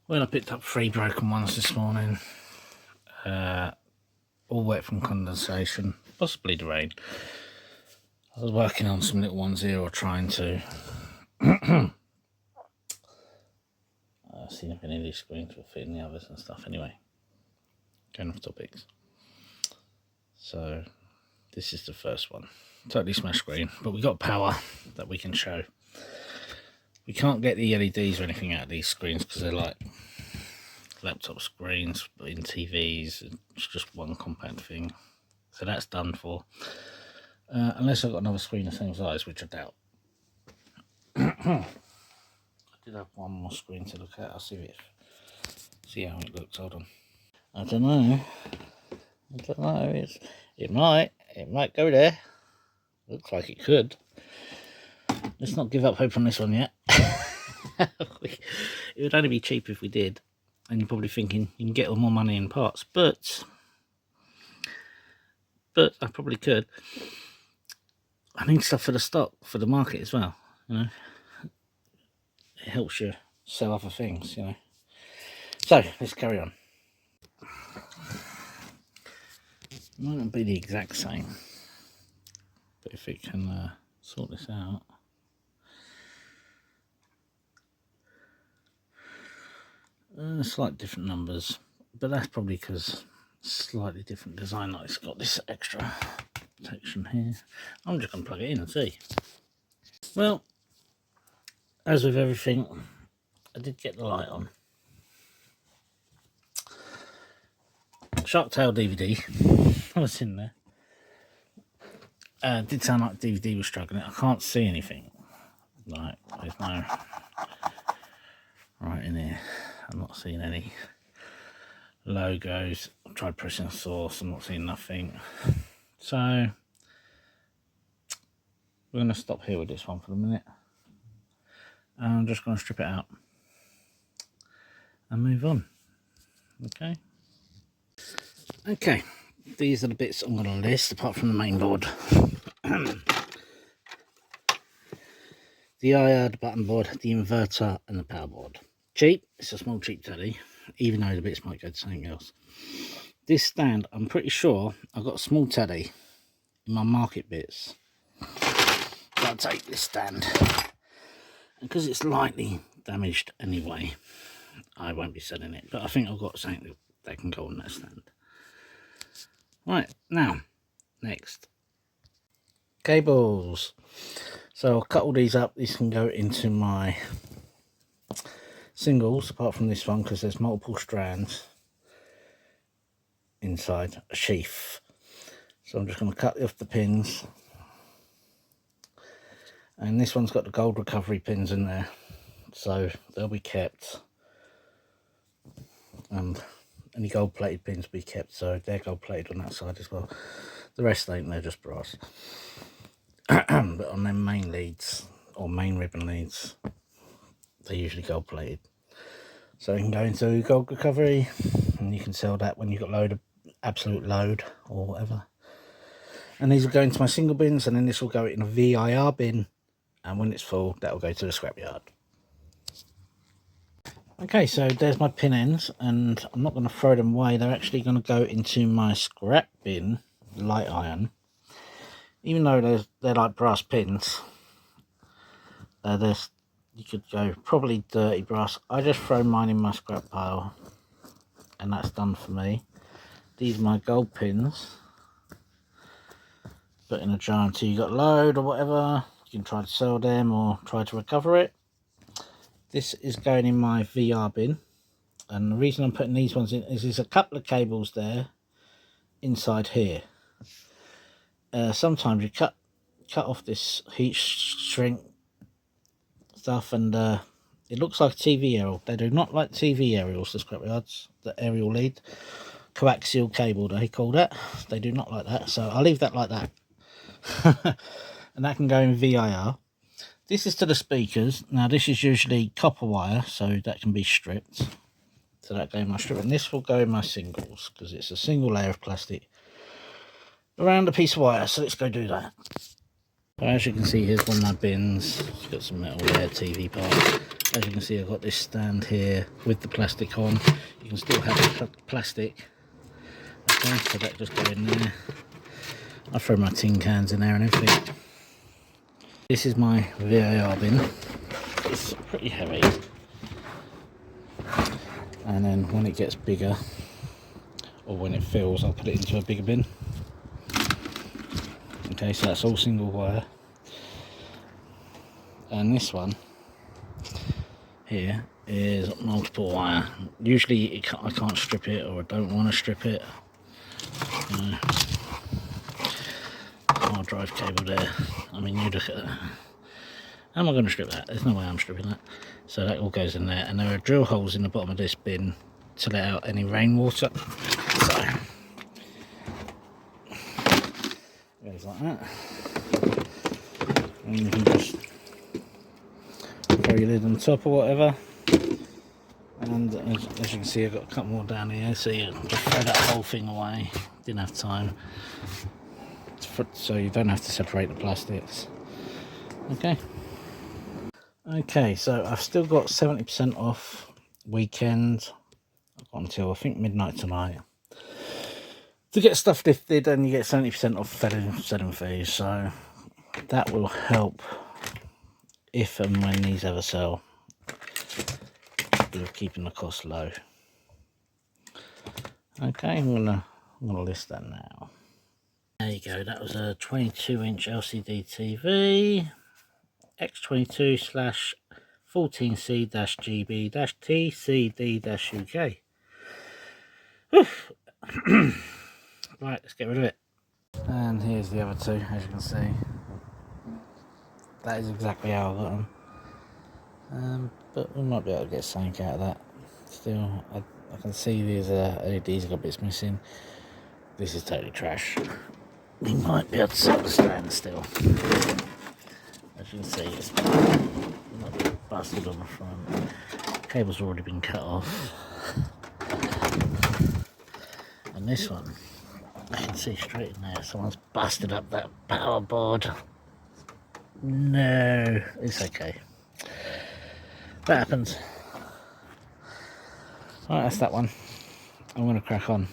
Well, I picked up 3 broken ones this morning, all wet from condensation, possibly the rain. I was working on some little ones here, or trying to. See if any of these screens will fit in the others and stuff. Anyway, going off topics. So, this is the first one. Totally smashed screen, but we got power that we can show. We can't get the LEDs or anything out of these screens because they're like laptop screens, but in TVs, it's just one compact thing. So that's done for. Unless I've got another screen the same size, which I doubt. I did have one more screen to look at. I'll see how it looks. Hold on. I don't know. It might go there. Looks like it could. Let's not give up hope on this one yet. It would only be cheap if we did. And you're probably thinking you can get more money in parts, but I probably could. I need stuff for the stock, for the market as well, you know. It helps you sell other things, you know. So, let's carry on. It might not be the exact same, but if it can sort this out. Slight different numbers, but that's probably because slightly different design. Like it's got this extra protection here. I'm just going to plug it in and see. Well, as with everything, I did get the light on. Shark Tale DVD. I was in there. Did sound like DVD was struggling. I can't see anything. Like, there's no right in here. I'm not seeing any logos. I tried pressing source. I'm not seeing nothing. So we're going to stop here with this one for a minute. I'm just going to strip it out and move on. Okay, these are the bits I'm going to list apart from the main board. The IR, the button board, the inverter and the power board. Cheap, it's a small cheap teddy, even though the bits might go to something else. This stand, I'm pretty sure I've got a small teddy in my market bits. I'll take this stand. And because it's lightly damaged anyway, I won't be selling it. But I think I've got something that can go on that stand. Right, now, next. Cables. So I'll cut all these up. These can go into my singles, apart from this one, because there's multiple strands inside a sheath. So I'm just going to cut off the pins. And this one's got the gold recovery pins in there, so they'll be kept. And any gold plated pins will be kept, so they're gold plated on that side as well. The rest ain't, they're just brass. But on them main leads, or main ribbon leads, they're usually gold plated. So you can go into gold recovery, and you can sell that when you've got absolute load or whatever. And these will go into my single bins, and then this will go in a VIR bin. And when it's full, that will go to the scrapyard. Okay, so there's my pin ends, and I'm not going to throw them away. They're actually going to go into my scrap bin, light iron. Even though they're like brass pins, you could go probably dirty brass. I just throw mine in my scrap pile, and that's done for me. These are my gold pins. Put in a jar until you got load or whatever. You can try to sell them or try to recover it. This is going in my VR bin, and the reason I'm putting these ones in is there's a couple of cables there inside here. Sometimes you cut off this heat shrink stuff, and it looks like a TV aerial. They do not like TV aerials, the scrapyards, the aerial lead. Coaxial cable, they call that. They do not like that, so I'll leave that like that. And that can go in VIR. This is to the speakers. Now this is usually copper wire, so that can be stripped. So that go in my strip, and this will go in my singles because it's a single layer of plastic around a piece of wire. So let's go do that. So as you can see, here's one of my bins. It's got some metal there, TV parts. As you can see, I've got this stand here with the plastic on. You can still have the plastic. Okay, so that just go in there. I throw my tin cans in there and everything. This is my VAR bin. It's pretty heavy. And then when it gets bigger, or when it fills, I'll put it into a bigger bin. Okay, so that's all single wire. And this one here is multiple wire. Usually I can't strip it, or I don't want to strip it. Hard drive cable there. I mean, you look at that. How am I going to strip that? There's no way I'm stripping that. So that all goes in there, and there are drill holes in the bottom of this bin to let out any rainwater. So it goes like that, and you can just throw your lid on top or whatever. And as you can see, I've got a couple more down here, so you just throw that whole thing away. Didn't have time, so you don't have to separate the plastics. Okay, so I've still got 70% off weekend. I've got until I think midnight tonight to get stuff lifted, and you get 70% off selling fees. So that will help if and when these ever sell, with keeping the cost low. Okay, I'm gonna list that now. There you go. That was a 22-inch LCD TV. X22/14C-GB-TCD-UK. Right, let's get rid of it. And here's the other two, as you can see. That is exactly how I got them. But we might be able to get something out of that. Still, I can see these LEDs have got bits missing. This is totally trash. We might be able to sell the stand still. As you can see, it's not busted on the front. Cable's already been cut off. And this one, I can see straight in there, someone's busted up that power board. No, it's okay. That happens. Alright, that's that one. I'm going to crack on.